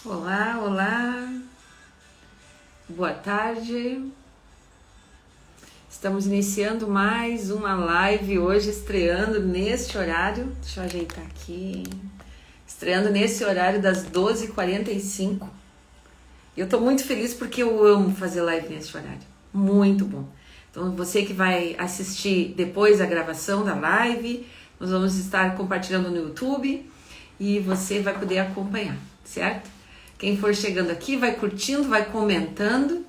Olá, olá, boa tarde. Estamos iniciando mais uma live hoje, estreando neste horário. Deixa eu ajeitar aqui. Estreando nesse horário das 12h45. Eu tô muito feliz porque eu amo fazer live nesse horário. Muito bom. Então, você que vai assistir depois a gravação da live, nós vamos estar compartilhando no YouTube e você vai poder acompanhar, certo? Quem for chegando aqui, vai curtindo, vai comentando.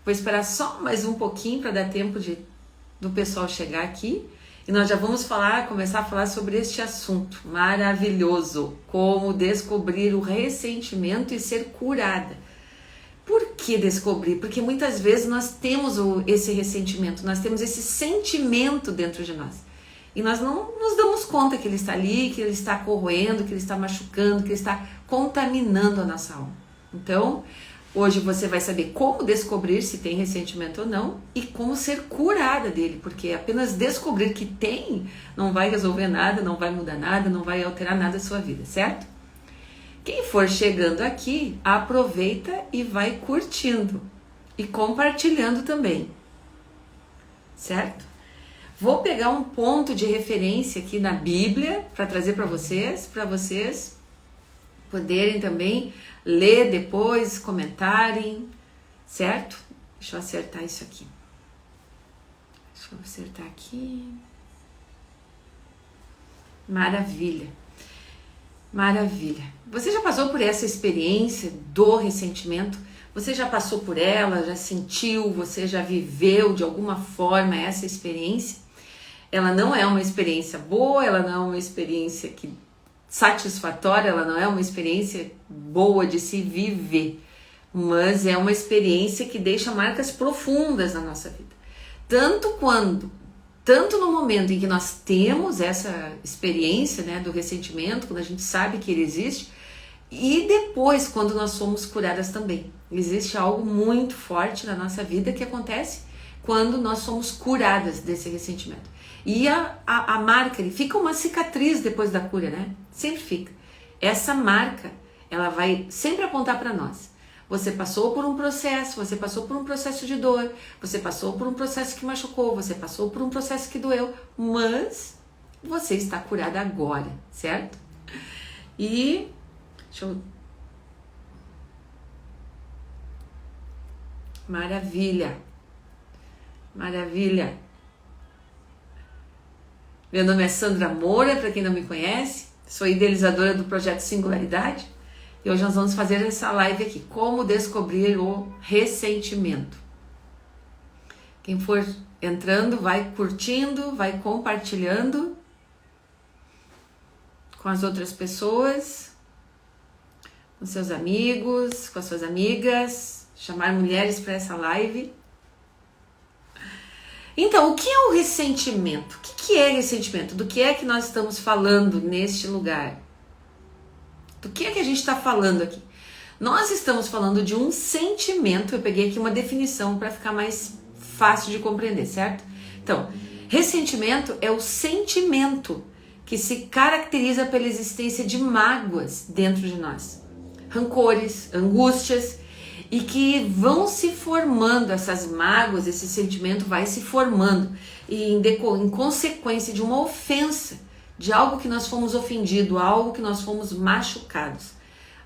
Vou esperar só mais um pouquinho para dar tempo do pessoal chegar aqui. E nós já vamos começar a falar sobre este assunto maravilhoso. Como descobrir o ressentimento e ser curada. Por que descobrir? Porque muitas vezes nós temos esse ressentimento, nós temos esse sentimento dentro de nós. E nós não nos damos conta que ele está ali, que ele está corroendo, que ele está machucando, que ele está contaminando a nossa alma. Então, hoje você vai saber como descobrir se tem ressentimento ou não e como ser curada dele, porque apenas descobrir que tem não vai resolver nada, não vai mudar nada, não vai alterar nada a sua vida, certo? Quem for chegando aqui, aproveita e vai curtindo e compartilhando também, certo? Vou pegar um ponto de referência aqui na Bíblia para trazer para vocês poderem também ler depois, comentarem, certo? Deixa eu acertar isso aqui. Deixa eu acertar aqui. Maravilha. Maravilha. Você já passou por essa experiência do ressentimento? Você já passou por ela, já sentiu, você já viveu de alguma forma essa experiência? Ela não é uma experiência boa, ela não é uma experiência satisfatória, ela não é uma experiência boa de se viver, mas é uma experiência que deixa marcas profundas na nossa vida. Tanto no momento em que nós temos essa experiência, né, do ressentimento, quando a gente sabe que ele existe, e depois quando nós somos curadas também. Existe algo muito forte na nossa vida que acontece quando nós somos curadas desse ressentimento. E a marca, ele fica uma cicatriz depois da cura, né? Sempre fica. Essa marca, ela vai sempre apontar para nós. Você passou por um processo de dor, você passou por um processo que machucou, você passou por um processo que doeu, mas você está curada agora, certo? E Maravilha. Maravilha. Meu nome é Sandra Moura, para quem não me conhece, sou idealizadora do projeto Singularidade e hoje nós vamos fazer essa live aqui, como descobrir o ressentimento. Quem for entrando, vai curtindo, vai compartilhando com as outras pessoas, com seus amigos, com as suas amigas, chamar mulheres para essa live. Então, o que é o ressentimento? O que é ressentimento? Do que é que nós estamos falando neste lugar? Do que é que a gente está falando aqui? Nós estamos falando de um sentimento, eu peguei aqui uma definição para ficar mais fácil de compreender, certo? Então, ressentimento é o sentimento que se caracteriza pela existência de mágoas dentro de nós. Rancores, angústias, e que vão se formando, essas mágoas, esse sentimento vai se formando em consequência de uma ofensa, de algo que nós fomos ofendidos, algo que nós fomos machucados,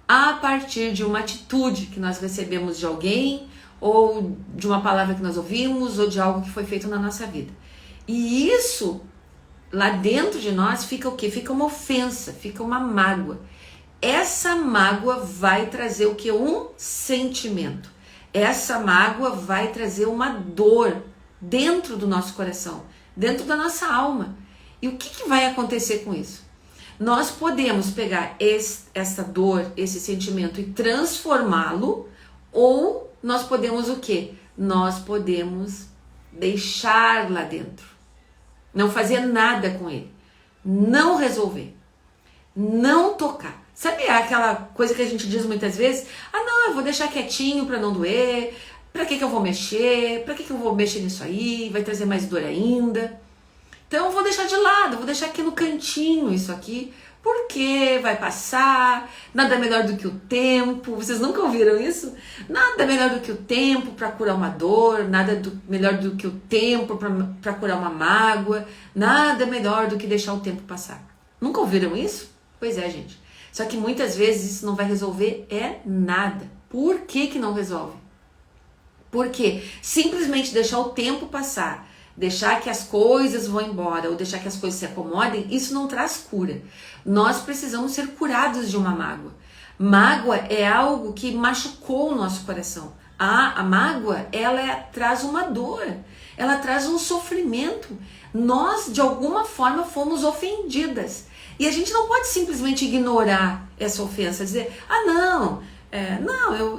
a partir de uma atitude que nós recebemos de alguém, ou de uma palavra que nós ouvimos, ou de algo que foi feito na nossa vida. E isso, lá dentro de nós, fica o quê? Fica uma ofensa, fica uma mágoa. Essa mágoa vai trazer o que? Um sentimento. Essa mágoa vai trazer uma dor dentro do nosso coração, dentro da nossa alma. E o que vai acontecer com isso? Nós podemos pegar essa dor, esse sentimento e transformá-lo, ou nós podemos o quê? Nós podemos deixar lá dentro. Não fazer nada com ele. Não resolver. Não tocar. Sabe aquela coisa que a gente diz muitas vezes? Ah, não, eu vou deixar quietinho para não doer. Pra que eu vou mexer? Pra que eu vou mexer nisso aí? Vai trazer mais dor ainda. Então eu vou deixar de lado, vou deixar aqui no cantinho isso aqui, porque vai passar, nada melhor do que o tempo. Vocês nunca ouviram isso? Nada melhor do que o tempo para curar uma dor, melhor do que o tempo para curar uma mágoa, nada melhor do que deixar o tempo passar. Nunca ouviram isso? Pois é, gente. Só que muitas vezes isso não vai resolver nada. Por que não resolve? Porque simplesmente deixar o tempo passar, deixar que as coisas vão embora ou deixar que as coisas se acomodem, isso não traz cura. Nós precisamos ser curados de uma mágoa. Mágoa é algo que machucou o nosso coração. A mágoa, traz uma dor, ela traz um sofrimento. Nós, de alguma forma, fomos ofendidas. E a gente não pode simplesmente ignorar essa ofensa, dizer,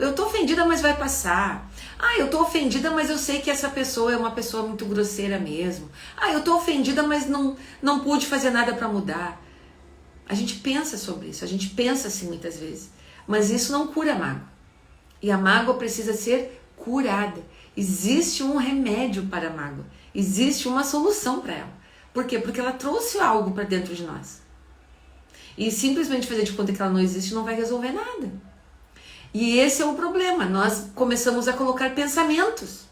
eu tô ofendida, mas vai passar. Eu tô ofendida, mas eu sei que essa pessoa é uma pessoa muito grosseira mesmo. Eu tô ofendida, mas não pude fazer nada para mudar. A gente pensa sobre isso, a gente pensa assim muitas vezes. Mas isso não cura a mágoa. E a mágoa precisa ser curada. Existe um remédio para a mágoa. Existe uma solução para ela. Por quê? Porque ela trouxe algo para dentro de nós. E simplesmente fazer de conta que ela não existe não vai resolver nada. E esse é o problema. Nós começamos a colocar pensamentos.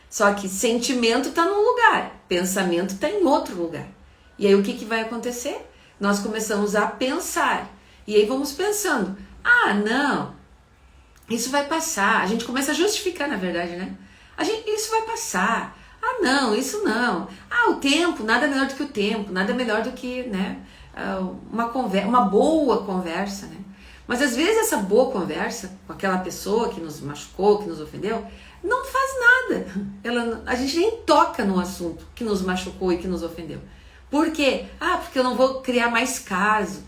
Só que sentimento está num lugar, pensamento está em outro lugar. E aí o que vai acontecer? Nós começamos a pensar. E aí vamos pensando, não, isso vai passar. A gente começa a justificar, na verdade, né? Isso vai passar. Não, isso não. O tempo, nada melhor do que o tempo, nada melhor do que, né, uma boa conversa, né? Mas às vezes essa boa conversa com aquela pessoa que nos machucou, que nos ofendeu, não faz nada. A gente nem toca no assunto que nos machucou e que nos ofendeu. Por quê? Porque eu não vou criar mais caso.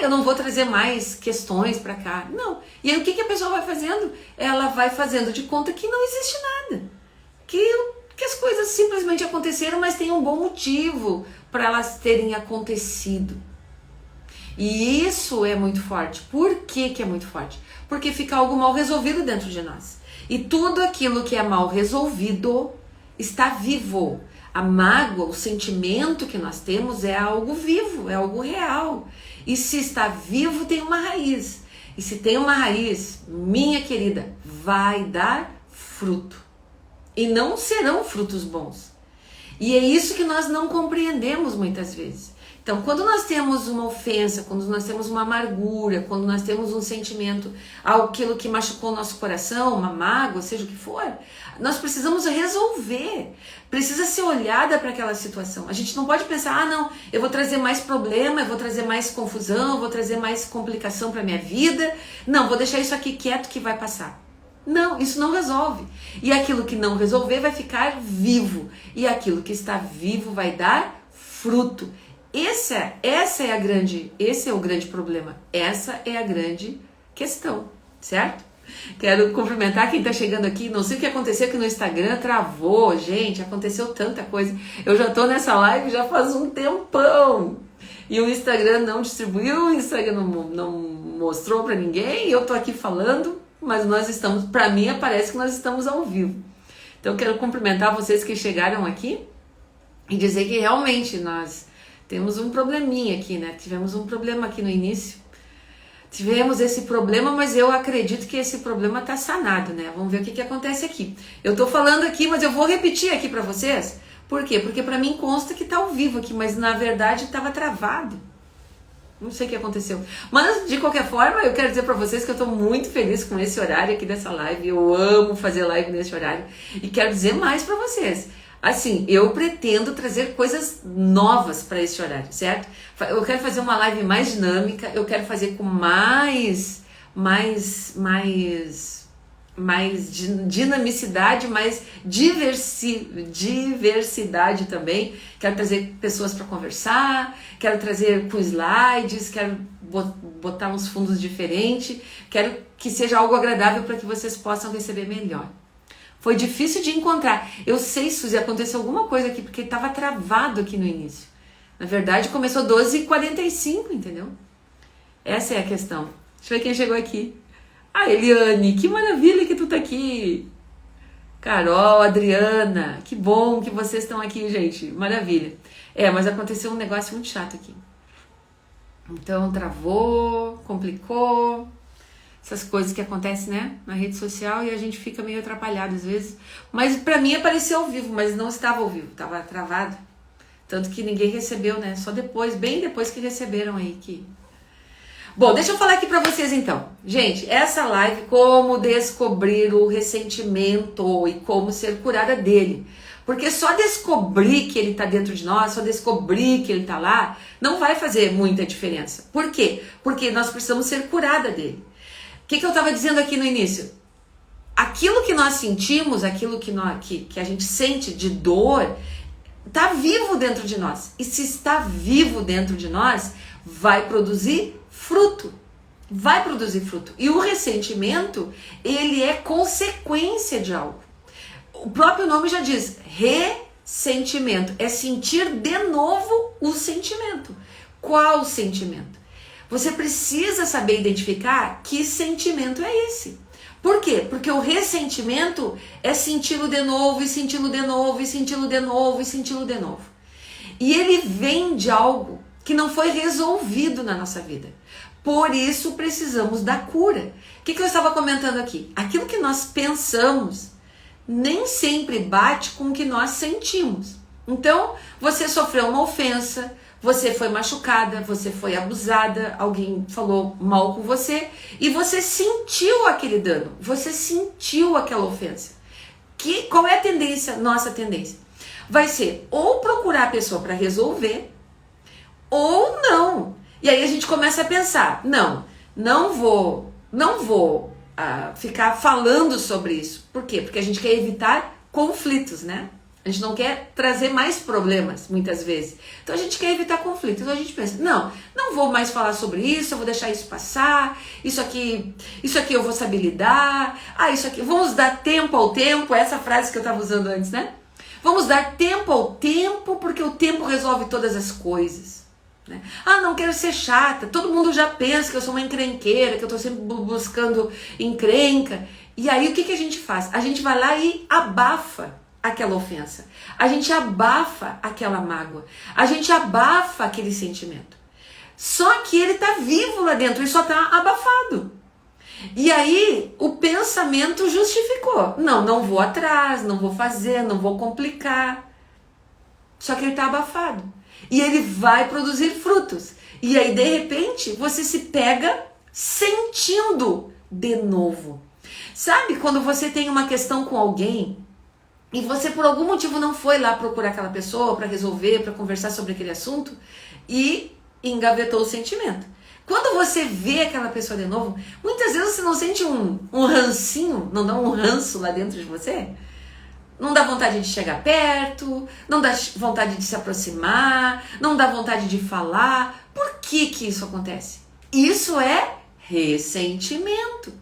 Eu não vou trazer mais questões para cá. Não. E aí o que a pessoa vai fazendo? Ela vai fazendo de conta que não existe nada. Que as coisas simplesmente aconteceram, mas tem um bom motivo para elas terem acontecido. E isso é muito forte. Por que é muito forte? Porque fica algo mal resolvido dentro de nós. E tudo aquilo que é mal resolvido está vivo. A mágoa, o sentimento que nós temos é algo vivo, é algo real. E se está vivo, tem uma raiz. E se tem uma raiz, minha querida, vai dar fruto. E não serão frutos bons. E é isso que nós não compreendemos muitas vezes. Então, quando nós temos uma ofensa, quando nós temos uma amargura, quando nós temos um sentimento, aquilo que machucou o nosso coração, uma mágoa, seja o que for, nós precisamos resolver. Precisa ser olhada para aquela situação. A gente não pode pensar, não, eu vou trazer mais problema, eu vou trazer mais confusão, eu vou trazer mais complicação para minha vida. Não, vou deixar isso aqui quieto que vai passar. Não, isso não resolve. E aquilo que não resolver vai ficar vivo. E aquilo que está vivo vai dar fruto. Esse é o grande problema. Essa é a grande questão, certo? Quero cumprimentar quem tá chegando aqui. Não sei o que aconteceu aqui no Instagram, travou, gente, aconteceu tanta coisa. Eu já tô nessa live já faz um tempão. E o Instagram não distribuiu, o Instagram não mostrou pra ninguém. Eu tô aqui falando, mas nós estamos, pra mim parece que nós estamos ao vivo. Então quero cumprimentar vocês que chegaram aqui e dizer que realmente nós temos um probleminha aqui, né? Tivemos um problema aqui no início. Tivemos esse problema, mas eu acredito que esse problema tá sanado, né? Vamos ver o que acontece aqui. Eu tô falando aqui, mas eu vou repetir aqui pra vocês. Por quê? Porque pra mim consta que tá ao vivo aqui, mas na verdade tava travado. Não sei o que aconteceu. Mas, de qualquer forma, eu quero dizer pra vocês que eu tô muito feliz com esse horário aqui dessa live. Eu amo fazer live nesse horário. E quero dizer mais pra vocês. Assim, eu pretendo trazer coisas novas para esse horário, certo? Eu quero fazer uma live mais dinâmica, eu quero fazer com mais dinamicidade, mais diversidade também. Quero trazer pessoas para conversar, quero trazer com slides, quero botar uns fundos diferentes, quero que seja algo agradável para que vocês possam receber melhor. Foi difícil de encontrar. Eu sei, Suzy, aconteceu alguma coisa aqui, porque estava travado aqui no início. Na verdade, começou 12h45, entendeu? Essa é a questão. Deixa eu ver quem chegou aqui. Eliane, que maravilha que tu tá aqui. Carol, Adriana, que bom que vocês estão aqui, gente. Maravilha. Mas aconteceu um negócio muito chato aqui. Então, travou, complicou. Essas coisas que acontecem, né, na rede social e a gente fica meio atrapalhado às vezes. Mas pra mim apareceu ao vivo, mas não estava ao vivo, estava travado. Tanto que ninguém recebeu, né? Só depois, bem depois que receberam aí que... Bom, deixa eu falar aqui pra vocês então. Gente, essa live, como descobrir o ressentimento e como ser curada dele. Porque só descobrir que ele tá dentro de nós, só descobrir que ele tá lá, não vai fazer muita diferença. Por quê? Porque nós precisamos ser curada dele. O que eu estava dizendo aqui no início? Aquilo que nós sentimos, aquilo que a gente sente de dor, está vivo dentro de nós. E se está vivo dentro de nós, vai produzir fruto. Vai produzir fruto. E o ressentimento, ele é consequência de algo. O próprio nome já diz, ressentimento. É sentir de novo o sentimento. Qual sentimento? Você precisa saber identificar que sentimento é esse. Por quê? Porque o ressentimento é senti-lo de novo, e senti-lo de novo, e senti-lo de novo, e senti-lo de novo. E ele vem de algo que não foi resolvido na nossa vida. Por isso precisamos da cura. O que eu estava comentando aqui? Aquilo que nós pensamos nem sempre bate com o que nós sentimos. Então, você sofreu uma ofensa, você foi machucada, você foi abusada, alguém falou mal com você e você sentiu aquele dano, você sentiu aquela ofensa. Qual é a tendência? Nossa tendência vai ser ou procurar a pessoa para resolver ou não. E aí a gente começa a pensar, não vou ficar falando sobre isso. Por quê? Porque a gente quer evitar conflitos, né? A gente não quer trazer mais problemas, muitas vezes. Então a gente quer evitar conflitos. Então a gente pensa, não vou mais falar sobre isso, eu vou deixar isso passar, isso aqui eu vou saber lidar, isso aqui, vamos dar tempo ao tempo, essa frase que eu estava usando antes, né? Vamos dar tempo ao tempo, porque o tempo resolve todas as coisas. Né? Não quero ser chata, todo mundo já pensa que eu sou uma encrenqueira, que eu estou sempre buscando encrenca. E aí o que a gente faz? A gente vai lá e abafa aquela ofensa, a gente abafa aquela mágoa, a gente abafa aquele sentimento. Só que ele tá vivo lá dentro e só tá abafado. E aí o pensamento justificou. Não vou atrás, não vou fazer, não vou complicar. Só que ele tá abafado. E ele vai produzir frutos. E aí de repente você se pega sentindo de novo. Sabe quando você tem uma questão com alguém e você por algum motivo não foi lá procurar aquela pessoa para resolver, para conversar sobre aquele assunto e engavetou o sentimento. Quando você vê aquela pessoa de novo, muitas vezes você não sente um rancinho, não dá um ranço lá dentro de você? Não dá vontade de chegar perto, não dá vontade de se aproximar, não dá vontade de falar. Por que isso acontece? Isso é ressentimento.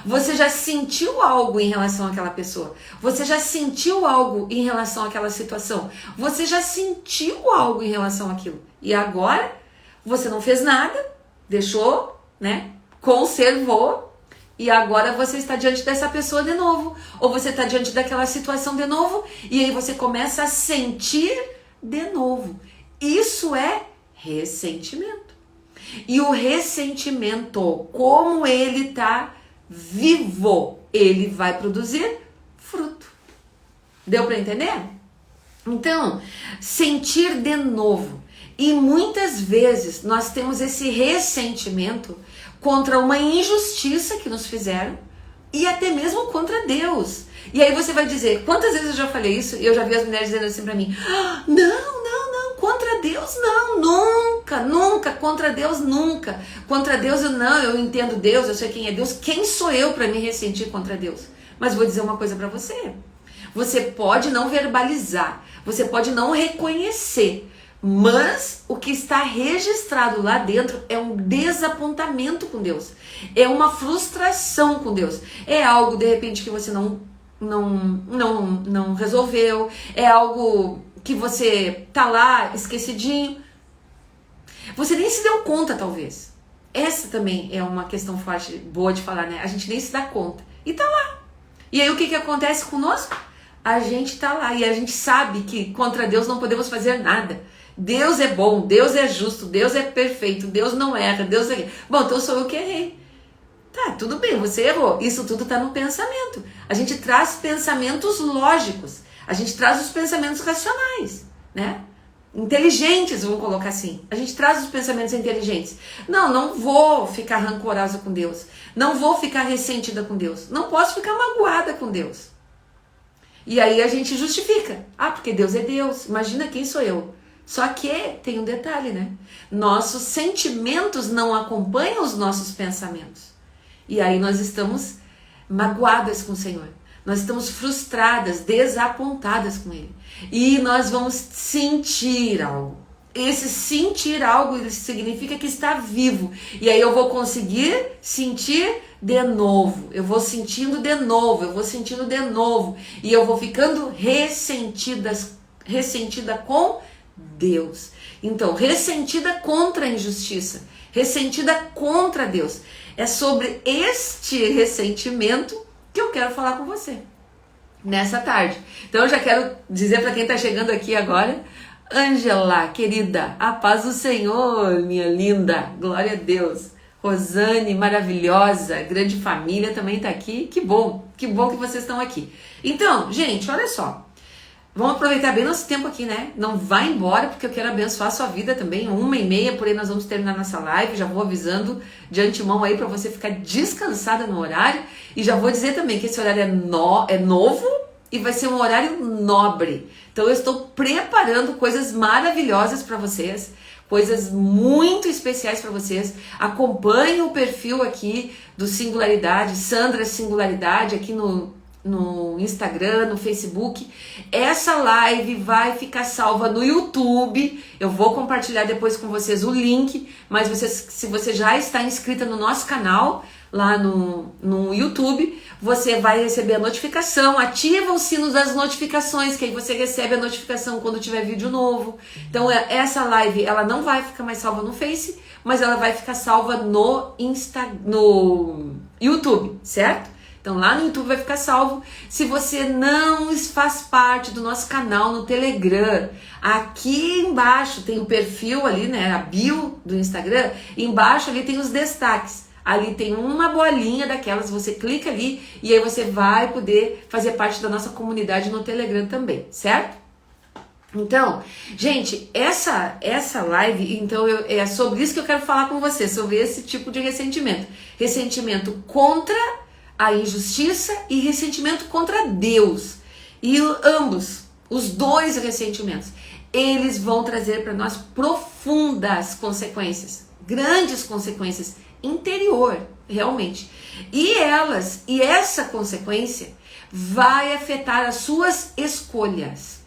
Você já sentiu algo em relação àquela pessoa. Você já sentiu algo em relação àquela situação. Você já sentiu algo em relação àquilo. E agora, você não fez nada, deixou, né? Conservou. E agora você está diante dessa pessoa de novo. Ou você está diante daquela situação de novo. E aí você começa a sentir de novo. Isso é ressentimento. E o ressentimento, como ele está vivo, ele vai produzir fruto. Deu para entender? Então, sentir de novo. E muitas vezes nós temos esse ressentimento contra uma injustiça que nos fizeram e até mesmo contra Deus. E aí você vai dizer, quantas vezes eu já falei isso e eu já vi as mulheres dizendo assim pra mim, não, contra Deus não, nunca, contra Deus nunca. Contra Deus eu entendo Deus, eu sei quem é Deus, quem sou eu para me ressentir contra Deus? Mas vou dizer uma coisa para você, você pode não verbalizar, você pode não reconhecer, mas o que está registrado lá dentro é um desapontamento com Deus, é uma frustração com Deus, é algo de repente que você não resolveu, é algo que você tá lá esquecidinho, você nem se deu conta talvez. Essa também é uma questão forte, boa de falar, né? A gente nem se dá conta e tá lá. E aí o que acontece conosco? a gente tá lá e a gente sabe que contra Deus não podemos fazer nada. Deus é bom, Deus é justo, Deus é perfeito, Deus não erra, Deus é... Bom, então sou eu que errei. Tá, tudo bem, você errou. Isso tudo tá no pensamento. A gente traz pensamentos lógicos. A gente traz os pensamentos racionais, né? Inteligentes, vamos colocar assim. A gente traz os pensamentos inteligentes. Não vou ficar rancorosa com Deus. Não vou ficar ressentida com Deus. Não posso ficar magoada com Deus. E aí a gente justifica. Ah, porque Deus é Deus. Imagina quem sou eu. Só que tem um detalhe, né? Nossos sentimentos não acompanham os nossos pensamentos. E aí nós estamos magoadas com o Senhor. Nós estamos frustradas, desapontadas com Ele. E nós vamos sentir algo. Esse sentir algo significa que está vivo. E aí eu vou conseguir sentir de novo. Eu vou sentindo de novo, eu vou sentindo de novo. E eu vou ficando ressentida com Deus. Então, ressentida contra a injustiça. Ressentida contra Deus. É sobre este ressentimento que eu quero falar com você nessa tarde. Então eu já quero dizer para quem está chegando aqui agora, Ângela, querida, a paz do Senhor, minha linda, glória a Deus. Rosane, maravilhosa, grande família também está aqui, que bom que vocês estão aqui. Então, gente, olha só, vamos aproveitar bem nosso tempo aqui, né? Não vai embora, porque eu quero abençoar a sua vida também. 1h30, por aí nós vamos terminar nossa live. Já vou avisando de antemão aí para você ficar descansada no horário. E já vou dizer também que esse horário é novo e vai ser um horário nobre. Então eu estou preparando coisas maravilhosas para vocês. Coisas muito especiais para vocês. Acompanhe o perfil aqui do Singularidade, Sandra Singularidade, aqui no Instagram, no Facebook. Essa live vai ficar salva no YouTube. Eu vou compartilhar depois com vocês o link, mas se você já está inscrita no nosso canal lá no YouTube, você vai receber a notificação, ativa o sino das notificações, que aí você recebe a notificação quando tiver vídeo novo. Então essa live, ela não vai ficar mais salva no Face, mas ela vai ficar salva no YouTube, certo? Então lá no YouTube vai ficar salvo. Se você não faz parte do nosso canal no Telegram, aqui embaixo tem o perfil ali, né, a bio do Instagram, embaixo ali tem os destaques. Ali tem uma bolinha daquelas, você clica ali e aí você vai poder fazer parte da nossa comunidade no Telegram também, certo? Então, gente, essa live, então é sobre isso que eu quero falar com você, sobre esse tipo de ressentimento. Ressentimento contra a injustiça e ressentimento contra Deus. E ambos, os dois ressentimentos, eles vão trazer para nós profundas consequências, grandes consequências interior, realmente. E essa consequência vai afetar as suas escolhas.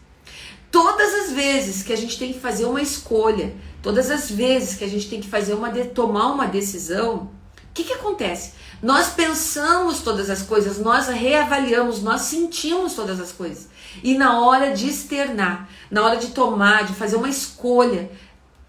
Todas as vezes que a gente tem que fazer uma escolha, todas as vezes que a gente tem que tomar uma decisão, o que acontece? Nós pensamos todas as coisas, nós reavaliamos, nós sentimos todas as coisas. E na hora de externar, na hora de tomar, de fazer uma escolha,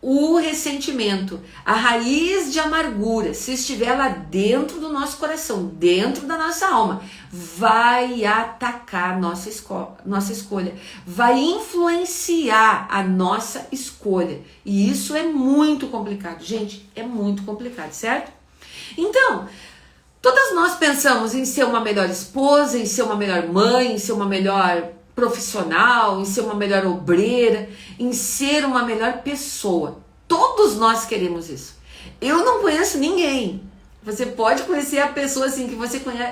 o ressentimento, a raiz de amargura, se estiver lá dentro do nosso coração, dentro da nossa alma, vai atacar nossa escolha, vai influenciar a nossa escolha. E isso é muito complicado, gente, é muito complicado, certo? Então, todas nós pensamos em ser uma melhor esposa, em ser uma melhor mãe, em ser uma melhor profissional, em ser uma melhor obreira, em ser uma melhor pessoa. Todos nós queremos isso. Eu não conheço ninguém. Você pode conhecer a pessoa assim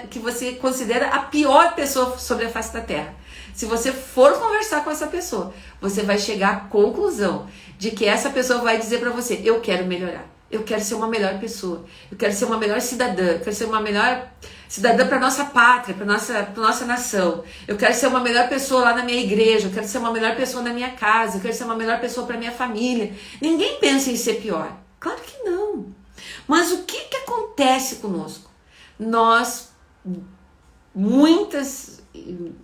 que você considera a pior pessoa sobre a face da terra. Se você for conversar com essa pessoa, você vai chegar à conclusão de que essa pessoa vai dizer para você: eu quero melhorar. Eu quero ser uma melhor pessoa, eu quero ser uma melhor cidadã, eu quero ser uma melhor cidadã para nossa pátria, para nossa nação. Eu quero ser uma melhor pessoa lá na minha igreja, eu quero ser uma melhor pessoa na minha casa, eu quero ser uma melhor pessoa para minha família. Ninguém pensa em ser pior. Claro que não. Mas o que acontece conosco? Nós,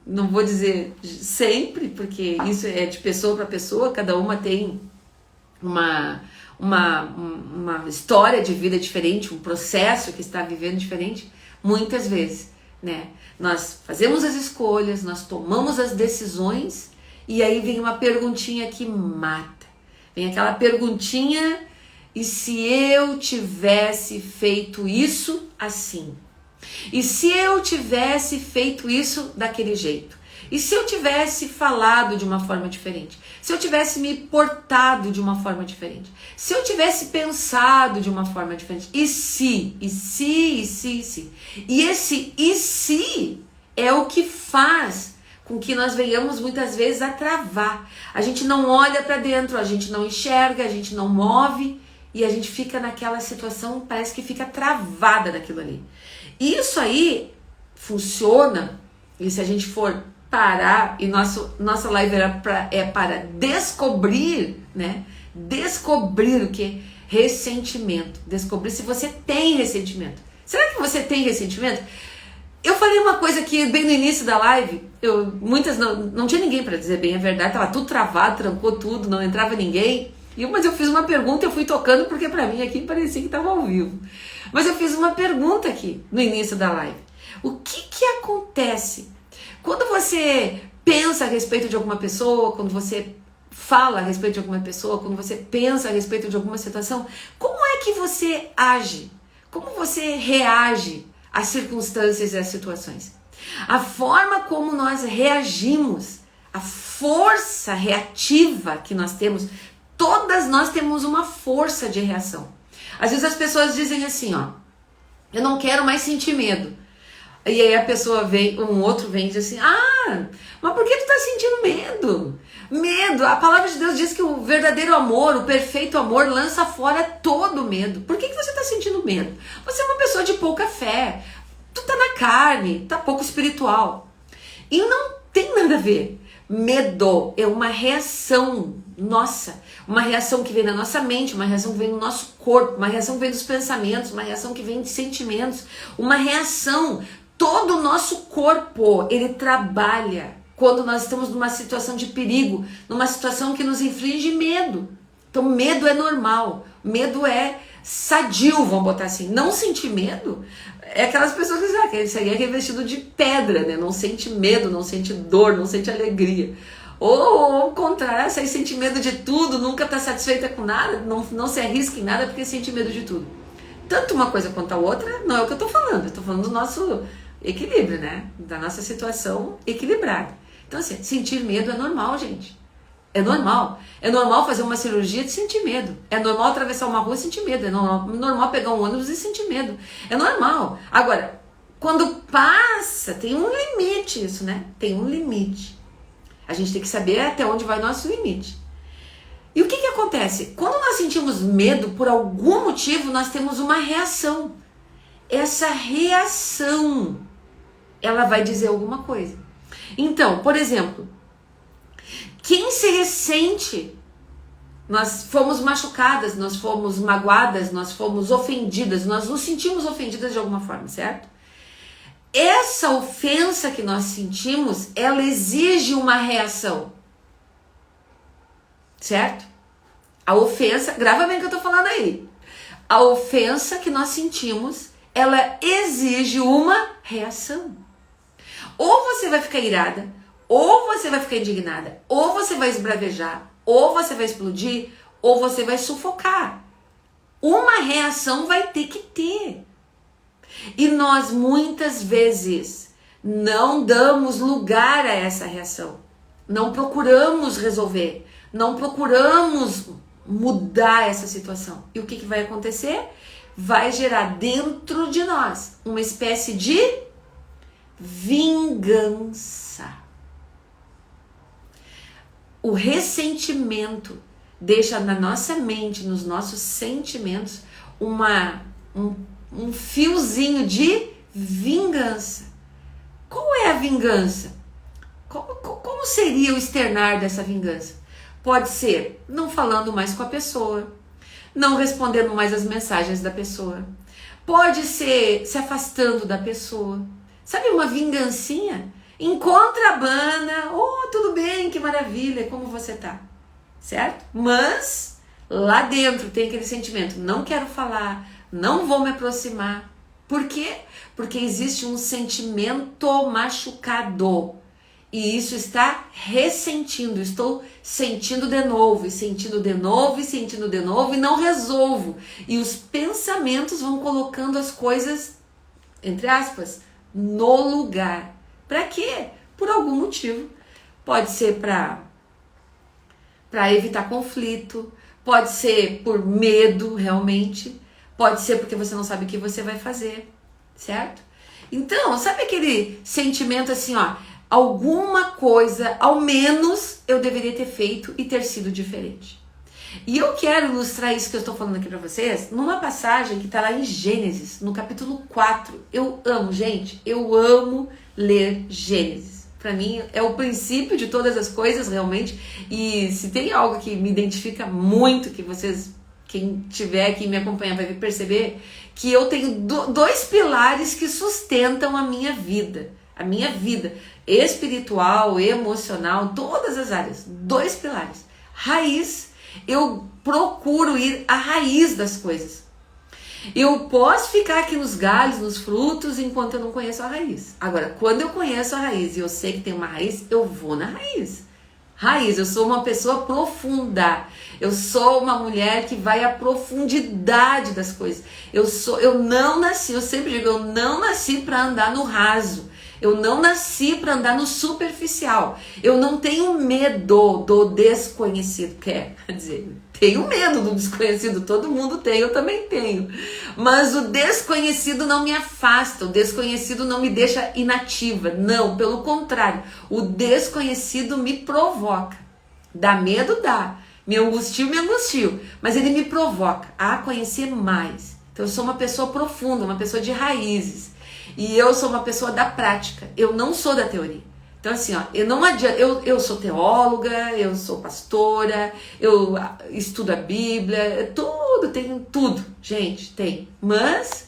não vou dizer sempre, porque isso é de pessoa para pessoa, cada uma tem uma história de vida diferente, um processo que está vivendo diferente. Muitas vezes né? Nós fazemos as escolhas, nós tomamos as decisões e aí vem uma perguntinha que mata. Vem aquela perguntinha: e se eu tivesse feito isso assim? E se eu tivesse feito isso daquele jeito? E se eu tivesse falado de uma forma diferente? Se eu tivesse me portado de uma forma diferente? Se eu tivesse pensado de uma forma diferente? E se? E se? E esse e se é o que faz com que nós venhamos muitas vezes a travar. A gente não olha para dentro, a gente não enxerga, a gente não move e a gente fica naquela situação, parece que fica travada naquilo ali. Isso aí funciona, e se a gente for parar, e nossa live é para descobrir, né? Descobrir o que? Ressentimento. Descobrir se você tem ressentimento. Será que você tem ressentimento? Eu falei uma coisa aqui bem no início da live, muitas não tinha ninguém para dizer bem a verdade, tava tudo travado, trancou tudo, não entrava ninguém. Mas eu fiz uma pergunta, eu fui tocando porque para mim aqui parecia que estava ao vivo. Mas eu fiz uma pergunta aqui no início da live. O que acontece quando você pensa a respeito de alguma pessoa, quando você fala a respeito de alguma pessoa, quando você pensa a respeito de alguma situação? Como é que você age? Como você reage às circunstâncias e às situações? A forma como nós reagimos, a força reativa que nós temos, todas nós temos uma força de reação. Às vezes as pessoas dizem assim, ó, eu não quero mais sentir medo. E aí a pessoa vem, um outro vem e diz assim, mas por que tu tá sentindo medo? Medo, a palavra de Deus diz que o verdadeiro amor, o perfeito amor lança fora todo medo. Por que você tá sentindo medo? Você é uma pessoa de pouca fé, tu tá na carne, tá pouco espiritual. E não tem nada a ver. Medo é uma reação nossa, uma reação que vem da nossa mente, uma reação que vem do nosso corpo, uma reação que vem dos pensamentos, uma reação que vem de sentimentos, uma reação. Todo o nosso corpo, ele trabalha quando nós estamos numa situação de perigo, numa situação que nos inflige medo. Então medo é normal, medo é sadio, vamos botar assim. Não sentir medo é aquelas pessoas que dizem que isso aí é revestido de pedra, né? Não sente medo, não sente dor, não sente alegria. Ou ao contrário, você sente medo de tudo, nunca está satisfeita com nada, não se arrisca em nada porque sente medo de tudo. Tanto uma coisa quanto a outra, não é o que eu estou falando. Eu estou falando do nosso equilíbrio, né? Da nossa situação equilibrada. Então assim, sentir medo é normal, gente. É normal. É normal fazer uma cirurgia de sentir medo. É normal atravessar uma rua e sentir medo. É normal pegar um ônibus e sentir medo. É normal. Agora, quando passa, tem um limite isso, né? Tem um limite. A gente tem que saber até onde vai nosso limite. E o que acontece? Quando nós sentimos medo, por algum motivo, nós temos uma reação. Essa reação, ela vai dizer alguma coisa. Então, por exemplo, quem se ressente, nós fomos machucadas, nós fomos magoadas, nós fomos ofendidas, nós nos sentimos ofendidas de alguma forma, certo? Essa ofensa que nós sentimos, ela exige uma reação, certo? A ofensa, grava bem o que eu tô falando aí. A ofensa que nós sentimos, ela exige uma reação. Ou você vai ficar irada, ou você vai ficar indignada, ou você vai esbravejar, ou você vai explodir, ou você vai sufocar. Uma reação vai ter que ter. E nós muitas vezes não damos lugar a essa reação. Não procuramos resolver, não procuramos mudar essa situação. E o que vai acontecer? Vai gerar dentro de nós uma espécie de vingança. O ressentimento deixa na nossa mente, nos nossos sentimentos, um fiozinho de vingança. Qual é a vingança? Como seria o externar dessa vingança? Pode ser não falando mais com a pessoa, não respondendo mais as mensagens da pessoa. Pode ser se afastando da pessoa. Sabe, uma vingancinha? Encontra a banda, tudo bem, que maravilha, como você tá? Certo? Mas lá dentro tem aquele sentimento, não quero falar, não vou me aproximar. Por quê? Porque existe um sentimento machucado. E isso está ressentindo. Estou sentindo de novo, e sentindo de novo, e sentindo de novo, e não resolvo. E os pensamentos vão colocando as coisas, entre aspas, no lugar. Para quê? Por algum motivo. Pode ser para evitar conflito, pode ser por medo, realmente. Pode ser porque você não sabe o que você vai fazer, certo? Então, sabe aquele sentimento assim, ó, alguma coisa, ao menos, eu deveria ter feito e ter sido diferente. E eu quero ilustrar isso que eu estou falando aqui para vocês numa passagem que está lá em Gênesis, no capítulo 4. Eu amo, gente, eu amo ler Gênesis. Para mim é o princípio de todas as coisas, realmente. E se tem algo que me identifica muito, que vocês, quem tiver aqui me acompanhar vai perceber, que eu tenho dois pilares que sustentam a minha vida espiritual, emocional, todas as áreas. Dois pilares. Raiz, eu procuro ir à raiz das coisas. Eu posso ficar aqui nos galhos, nos frutos, enquanto eu não conheço a raiz. Agora, quando eu conheço a raiz e eu sei que tem uma raiz, eu vou na raiz. Raiz, eu sou uma pessoa profunda. Eu sou uma mulher que vai à profundidade das coisas. Eu não nasci, eu sempre digo, eu não nasci para andar no raso. Eu não nasci para andar no superficial. Eu não tenho medo do desconhecido. Quer dizer, tenho medo do desconhecido. Todo mundo tem, eu também tenho. Mas o desconhecido não me afasta. O desconhecido não me deixa inativa. Não, pelo contrário. O desconhecido me provoca. Dá medo, dá. Me angustio. Mas ele me provoca a conhecer mais. Então eu sou uma pessoa profunda, uma pessoa de raízes. E eu sou uma pessoa da prática, eu não sou da teoria. Então assim, ó, eu sou teóloga, eu sou pastora, eu estudo a Bíblia, tenho tudo, gente, tem. Mas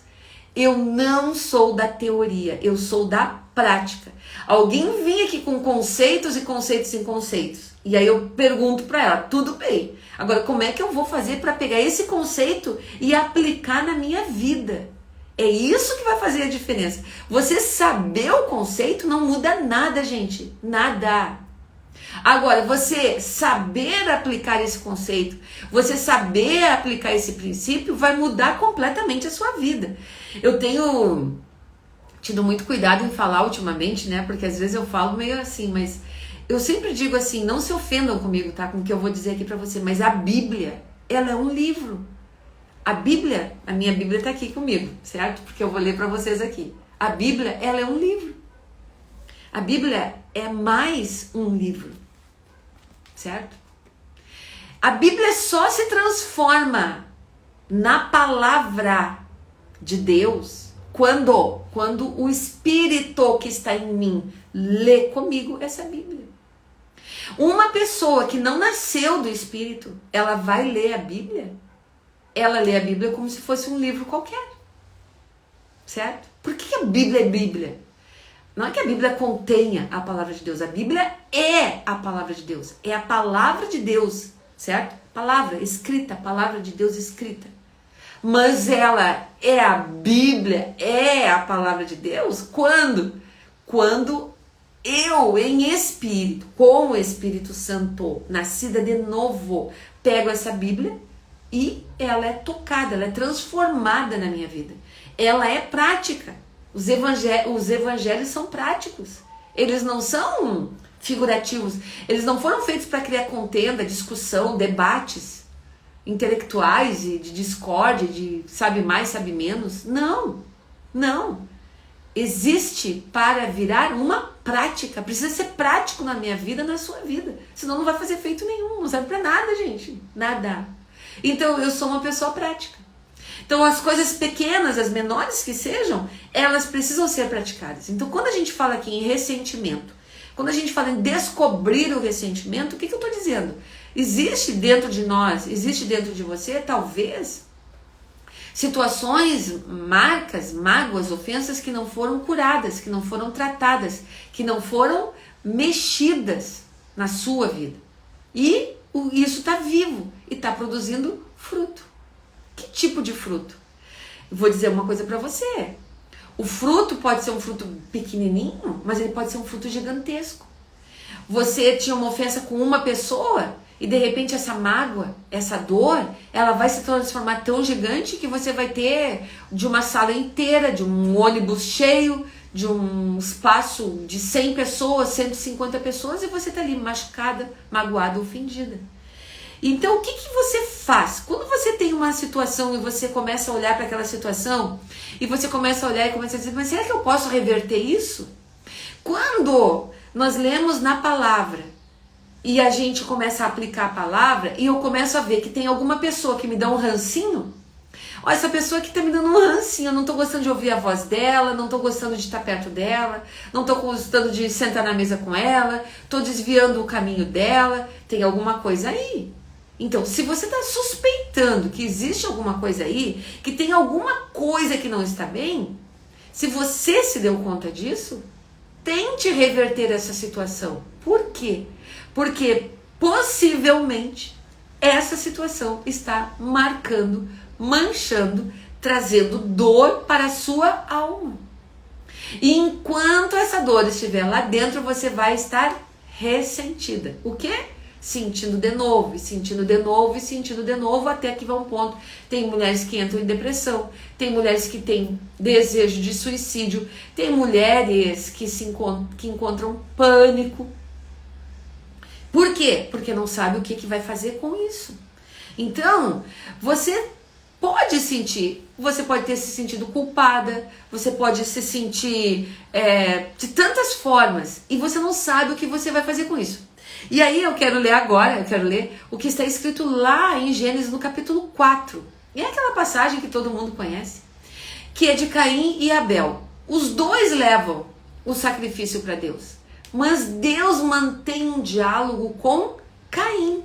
eu não sou da teoria, eu sou da prática. Alguém vinha aqui com conceitos e conceitos em conceitos. E aí eu pergunto para ela, tudo bem. Agora, como é que eu vou fazer para pegar esse conceito e aplicar na minha vida? É isso que vai fazer a diferença. Você saber o conceito não muda nada, gente. Nada. Agora, você saber aplicar esse conceito, você saber aplicar esse princípio, vai mudar completamente a sua vida. Eu tenho tido muito cuidado em falar ultimamente, né? Porque às vezes eu falo meio assim, mas eu sempre digo assim, não se ofendam comigo, tá? Com o que eu vou dizer aqui pra você, mas a Bíblia, ela é um livro. A Bíblia, a minha Bíblia está aqui comigo, certo? Porque eu vou ler para vocês aqui. A Bíblia, ela é um livro. A Bíblia é mais um livro, certo? A Bíblia só se transforma na palavra de Deus quando o Espírito que está em mim lê comigo essa Bíblia. Uma pessoa que não nasceu do Espírito, ela vai ler a Bíblia? Ela lê a Bíblia como se fosse um livro qualquer, certo? Por que a Bíblia é Bíblia? Não é que a Bíblia contenha a palavra de Deus, a Bíblia é a palavra de Deus, é a palavra de Deus, certo? Palavra escrita, a palavra de Deus escrita. Mas ela é a Bíblia, é a palavra de Deus, quando eu, em espírito, com o Espírito Santo, nascida de novo, pego essa Bíblia e ela é tocada, ela é transformada na minha vida. Ela é prática. Os evangelhos são práticos. Eles não são figurativos. Eles não foram feitos para criar contenda, discussão, debates intelectuais e de discórdia, de sabe mais, sabe menos. Não, não. Existe para virar uma prática. Precisa ser prático na minha vida, na sua vida. Senão não vai fazer efeito nenhum. Não serve para nada, gente. Nada. Então eu sou uma pessoa prática. Então as coisas pequenas, as menores que sejam, elas precisam ser praticadas. Então quando a gente fala aqui em ressentimento, quando a gente fala em descobrir o ressentimento, o que eu estou dizendo? Existe dentro de nós, existe dentro de você, talvez, situações, marcas, mágoas, ofensas que não foram curadas, que não foram tratadas, que não foram mexidas na sua vida. E isso está vivo e está produzindo fruto. Que tipo de fruto? Vou dizer uma coisa para você. O fruto pode ser um fruto pequenininho, mas ele pode ser um fruto gigantesco. Você tinha uma ofensa com uma pessoa e de repente essa mágoa, essa dor, ela vai se transformar tão gigante que você vai ter de uma sala inteira, de um ônibus cheio, de um espaço de 100 pessoas, 150 pessoas, e você está ali machucada, magoada, ofendida. Então o que você faz? Quando você tem uma situação e você começa a olhar para aquela situação, e você começa a olhar e começa a dizer, mas será que eu posso reverter isso? Quando nós lemos na palavra e a gente começa a aplicar a palavra e eu começo a ver que tem alguma pessoa que me dá um rancinho, ó, essa pessoa que tá me dando um rancinho, eu não tô gostando de ouvir a voz dela, não tô gostando de estar perto dela, não tô gostando de sentar na mesa com ela, tô desviando o caminho dela, tem alguma coisa aí. Então, se você está suspeitando que existe alguma coisa aí, que tem alguma coisa que não está bem, se você se deu conta disso, tente reverter essa situação. Por quê? Porque possivelmente essa situação está marcando, manchando, trazendo dor para a sua alma. E enquanto essa dor estiver lá dentro, você vai estar ressentida. O quê? Sentindo de novo, e sentindo de novo, e sentindo de novo, até que vai um ponto. Tem mulheres que entram em depressão, tem mulheres que têm desejo de suicídio, tem mulheres que encontram pânico. Por quê? Porque não sabe o que vai fazer com isso. Então, você pode sentir, você pode ter se sentido culpada, você pode se sentir de tantas formas, e você não sabe o que você vai fazer com isso. E aí eu quero ler o que está escrito lá em Gênesis no capítulo 4. E é aquela passagem que todo mundo conhece, que é de Caim e Abel. Os dois levam o sacrifício para Deus, mas Deus mantém um diálogo com Caim.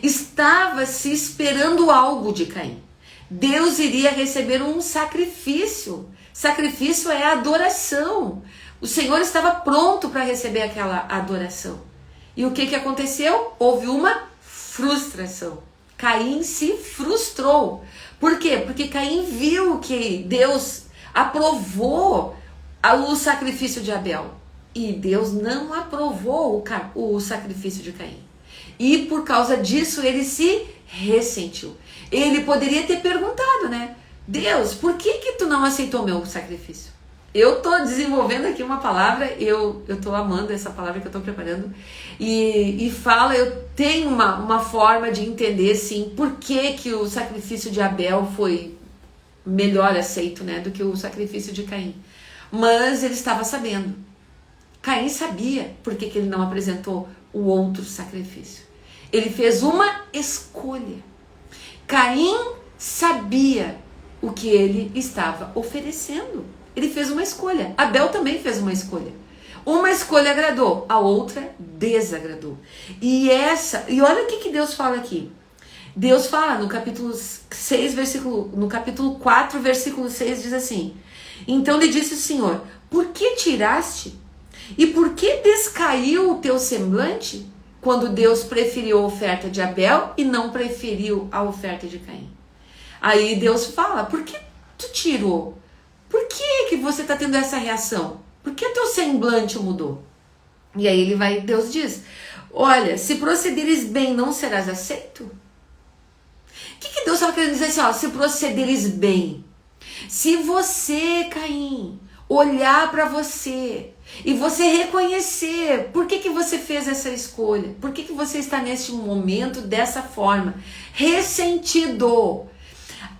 Estava se esperando algo de Caim. Deus iria receber um sacrifício. Sacrifício é adoração. O Senhor estava pronto para receber aquela adoração. E o que aconteceu? Houve uma frustração. Caim se frustrou. Por quê? Porque Caim viu que Deus aprovou o sacrifício de Abel. E Deus não aprovou o sacrifício de Caim. E por causa disso ele se ressentiu. Ele poderia ter perguntado, né? Deus, por que tu não aceitou meu sacrifício? Eu tô desenvolvendo aqui uma palavra, eu tô amando essa palavra que eu tô preparando, e fala, eu tenho uma forma de entender, sim, por que o sacrifício de Abel foi melhor aceito, né, do que o sacrifício de Caim. Mas ele estava sabendo. Caim sabia por que ele não apresentou o outro sacrifício. Ele fez uma escolha. Caim sabia o que ele estava oferecendo. Ele fez uma escolha. Abel também fez uma escolha. Uma escolha agradou, a outra desagradou. E olha o que Deus fala aqui. Deus fala no capítulo 4, versículo 6, diz assim: então lhe disse o Senhor, por que tiraste? E por que descaiu o teu semblante? Quando Deus preferiu a oferta de Abel e não preferiu a oferta de Caim. Aí Deus fala, por que tu tirou? Por que você está tendo essa reação? Por que teu semblante mudou? E aí Deus diz, olha, se procederes bem, não serás aceito? O que Deus estava querendo dizer assim, ó, se procederes bem? Se você, Caim, olhar para você e você reconhecer por que você fez essa escolha, por que você está neste momento dessa forma, ressentido.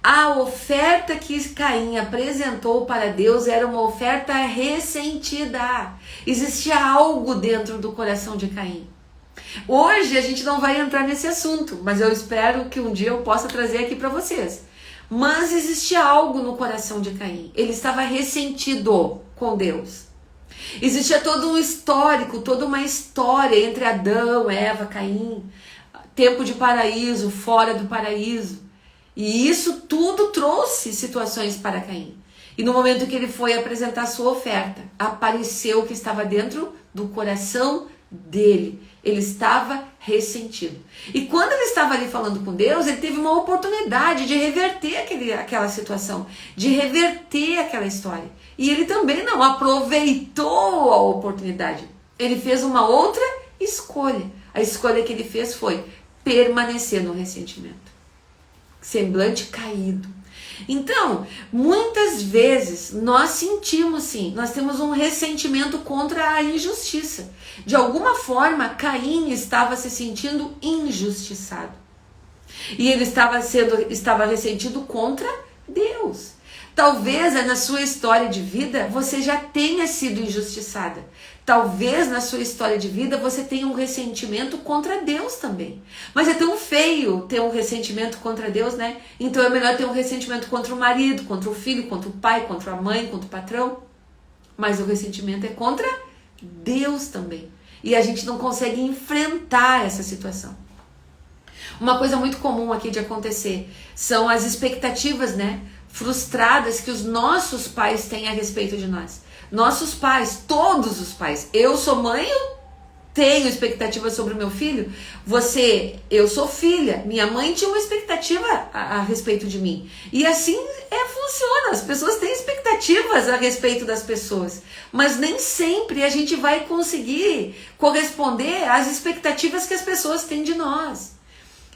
A oferta que Caim apresentou para Deus era uma oferta ressentida. Existia algo dentro do coração de Caim. Hoje a gente não vai entrar nesse assunto, mas eu espero que um dia eu possa trazer aqui para vocês. Mas existia algo no coração de Caim. Ele estava ressentido com Deus. Existia todo um histórico, toda uma história entre Adão, Eva, Caim, tempo de paraíso, fora do paraíso. E isso tudo trouxe situações para Caim. E no momento que ele foi apresentar sua oferta, apareceu o que estava dentro do coração dele. Ele estava ressentido. E quando ele estava ali falando com Deus, ele teve uma oportunidade de reverter aquela situação, de reverter aquela história. E ele também não aproveitou a oportunidade. Ele fez uma outra escolha. A escolha que ele fez foi permanecer no ressentimento. Semblante caído. Então, muitas vezes nós sentimos sim, nós temos um ressentimento contra a injustiça. De alguma forma, Caim estava se sentindo injustiçado. E ele estava ressentido contra Deus. Talvez na sua história de vida você já tenha sido injustiçada. Talvez na sua história de vida você tenha um ressentimento contra Deus também. Mas é tão feio ter um ressentimento contra Deus, né? Então é melhor ter um ressentimento contra o marido, contra o filho, contra o pai, contra a mãe, contra o patrão. Mas o ressentimento é contra Deus também. E a gente não consegue enfrentar essa situação. Uma coisa muito comum aqui de acontecer são as expectativas, né, frustradas que os nossos pais têm a respeito de nós. Nossos pais, todos os pais. Eu sou mãe, eu tenho expectativa sobre o meu filho. Eu sou filha. Minha mãe tinha uma expectativa a respeito de mim. E assim funciona. As pessoas têm expectativas a respeito das pessoas. Mas nem sempre a gente vai conseguir corresponder às expectativas que as pessoas têm de nós.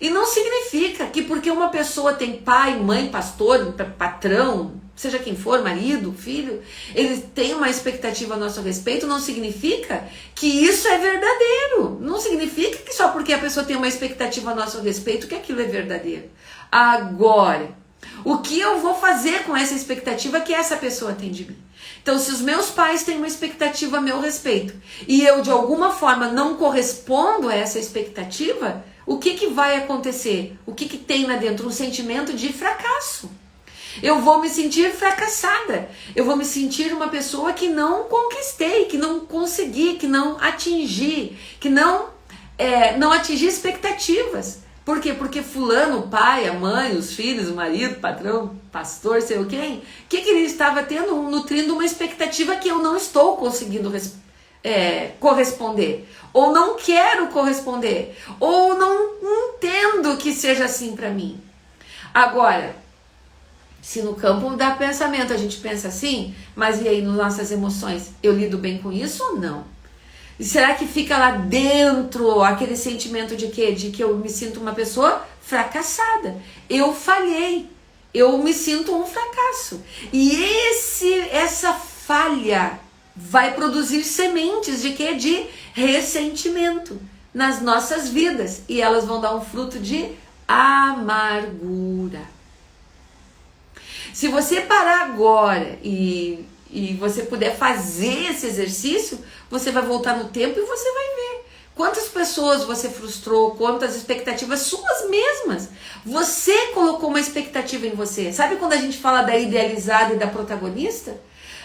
E não significa que porque uma pessoa tem pai, mãe, pastor, patrão, seja quem for, marido, filho, ele tem uma expectativa a nosso respeito, não significa que isso é verdadeiro. Não significa que só porque a pessoa tem uma expectativa a nosso respeito que aquilo é verdadeiro. Agora, o que eu vou fazer com essa expectativa que essa pessoa tem de mim? Então, se os meus pais têm uma expectativa a meu respeito e eu de alguma forma não correspondo a essa expectativa, o que vai acontecer? O que tem lá dentro? Um sentimento de fracasso. Eu vou me sentir fracassada. Eu vou me sentir uma pessoa que não conquistei, que não consegui, que não atingi, que não atingi expectativas. Por quê? Porque fulano, o pai, a mãe, os filhos, o marido, o patrão, pastor, sei o quem, que ele estava nutrindo uma expectativa que eu não estou conseguindo corresponder, ou não quero corresponder, ou não entendo que seja assim para mim. Agora, se no campo da pensamento a gente pensa assim, mas e aí nas nossas emoções, eu lido bem com isso ou não? E será que fica lá dentro aquele sentimento de quê? De que eu me sinto uma pessoa fracassada. Eu falhei. Eu me sinto um fracasso. E essa falha vai produzir sementes de quê? De ressentimento nas nossas vidas. E elas vão dar um fruto de amargura. Se você parar agora e você puder fazer esse exercício, você vai voltar no tempo e você vai ver quantas pessoas você frustrou, quantas expectativas suas mesmas. Você colocou uma expectativa em você. Sabe quando a gente fala da idealizada e da protagonista?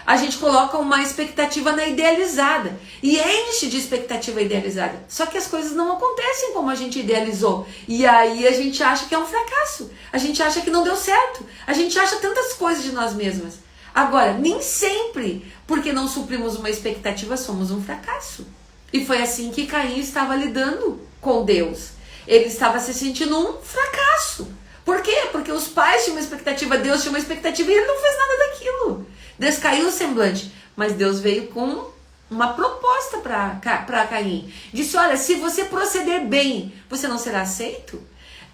A gente coloca uma expectativa na idealizada e enche de expectativa idealizada. Só que as coisas não acontecem como a gente idealizou. E aí a gente acha que é um fracasso. A gente acha que não deu certo. A gente acha tantas coisas de nós mesmas. Agora, nem sempre, porque não suprimos uma expectativa, somos um fracasso. E foi assim que Caim estava lidando com Deus. Ele estava se sentindo um fracasso. Por quê? Porque os pais tinham uma expectativa, Deus tinha uma expectativa e ele não fez nada daquilo. Descaiu o semblante. Mas Deus veio com uma proposta para Caim. Disse, olha, se você proceder bem, você não será aceito?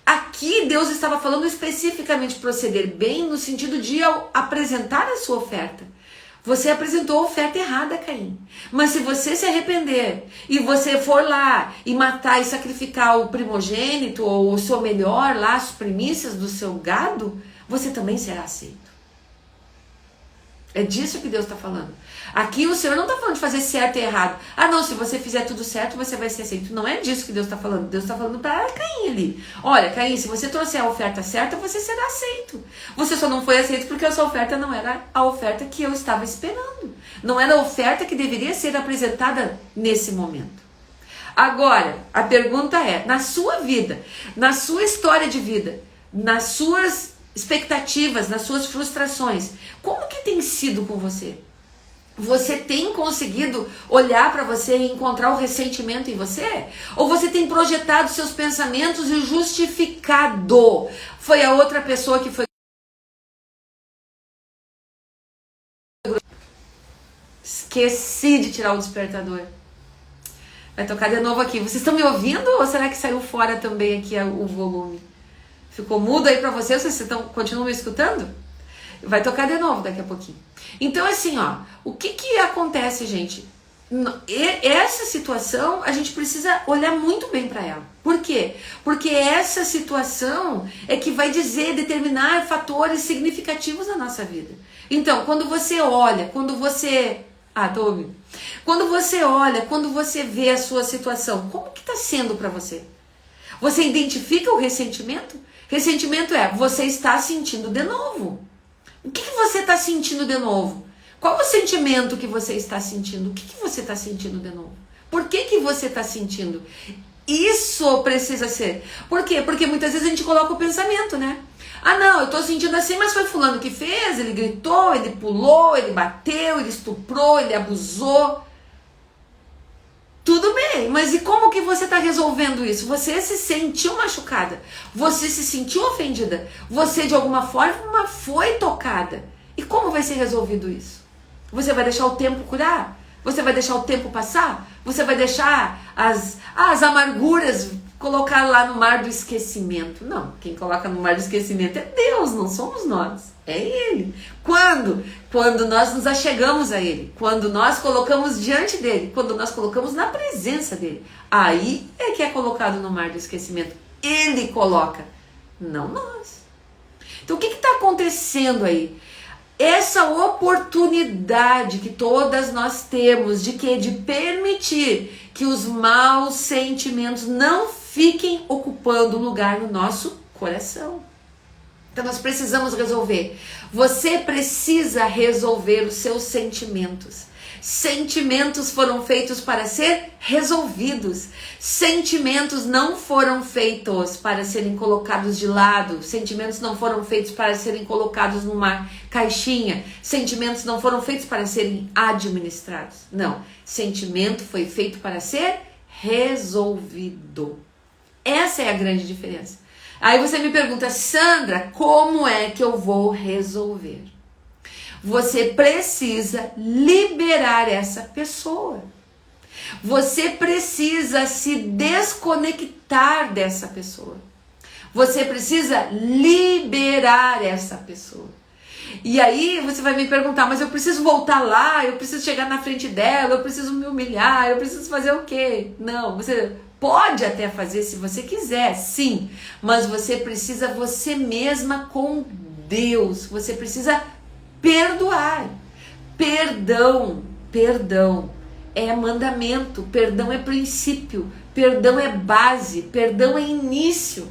Aqui Deus estava falando especificamente proceder bem no sentido de apresentar a sua oferta. Você apresentou a oferta errada, Caim. Mas se você se arrepender e você for lá e matar e sacrificar o primogênito ou o seu melhor lá, as primícias do seu gado, você também será aceito. É disso que Deus está falando. Aqui o Senhor não está falando de fazer certo e errado. Ah não, se você fizer tudo certo, você vai ser aceito. Não é disso que Deus está falando. Deus está falando para Caim ali. Olha, Caim, se você trouxer a oferta certa, você será aceito. Você só não foi aceito porque a sua oferta não era a oferta que eu estava esperando. Não era a oferta que deveria ser apresentada nesse momento. Agora, a pergunta é, na sua vida, na sua história de vida, nas suas expectativas, nas suas frustrações, como que tem sido com você? Você tem conseguido olhar para você e encontrar o ressentimento em você? Ou você tem projetado seus pensamentos e justificado? Foi a outra pessoa que foi... Esqueci de tirar o despertador. Vai tocar de novo aqui. Vocês estão me ouvindo ou será que saiu fora também aqui o volume? Ficou mudo aí para vocês? Vocês continuam me escutando? Vai tocar de novo daqui a pouquinho. Então assim, ó, o que acontece, gente? Essa situação a gente precisa olhar muito bem para ela. Por quê? Porque essa situação é que vai determinar fatores significativos na nossa vida. Então, quando você olha, quando você... tô ouvindo. Quando você olha, quando você vê a sua situação, como que tá sendo para você? Você identifica o ressentimento? Ressentimento é, você está sentindo de novo. O que você está sentindo de novo? Qual o sentimento que você está sentindo? O que você está sentindo de novo? Por que você está sentindo? Isso precisa ser. Por quê? Porque muitas vezes a gente coloca o pensamento, né? Não, eu tô sentindo assim, mas foi fulano que fez, ele gritou, ele pulou, ele bateu, ele estuprou, ele abusou. Tudo bem, mas e como que você está resolvendo isso? Você se sentiu machucada, você se sentiu ofendida, você de alguma forma foi tocada. E como vai ser resolvido isso? Você vai deixar o tempo curar? Você vai deixar o tempo passar? Você vai deixar as amarguras colocar lá no mar do esquecimento? Não, quem coloca no mar do esquecimento é Deus, não somos nós. É Ele. Quando? Quando nós nos achegamos a Ele. Quando nós colocamos diante dEle. Quando nós colocamos na presença dEle. Aí é que é colocado no mar do esquecimento. Ele coloca, não nós. Então o que está acontecendo aí? Essa oportunidade que todas nós temos de permitir que os maus sentimentos não fiquem ocupando lugar no nosso coração. Então nós precisamos resolver. Você precisa resolver os seus sentimentos. Sentimentos foram feitos para ser resolvidos. Sentimentos não foram feitos para serem colocados de lado. Sentimentos não foram feitos para serem colocados numa caixinha. Sentimentos não foram feitos para serem administrados. Não. Sentimento foi feito para ser resolvido. Essa é a grande diferença. Aí você me pergunta, Sandra, como é que eu vou resolver? Você precisa liberar essa pessoa. Você precisa se desconectar dessa pessoa. Você precisa liberar essa pessoa. E aí você vai me perguntar, mas eu preciso voltar lá, eu preciso chegar na frente dela, eu preciso me humilhar, eu preciso fazer o quê? Não, você pode até fazer se você quiser, sim, mas você precisa você mesma com Deus. Você precisa perdoar. Perdão é mandamento, perdão é princípio, perdão é base, perdão é início.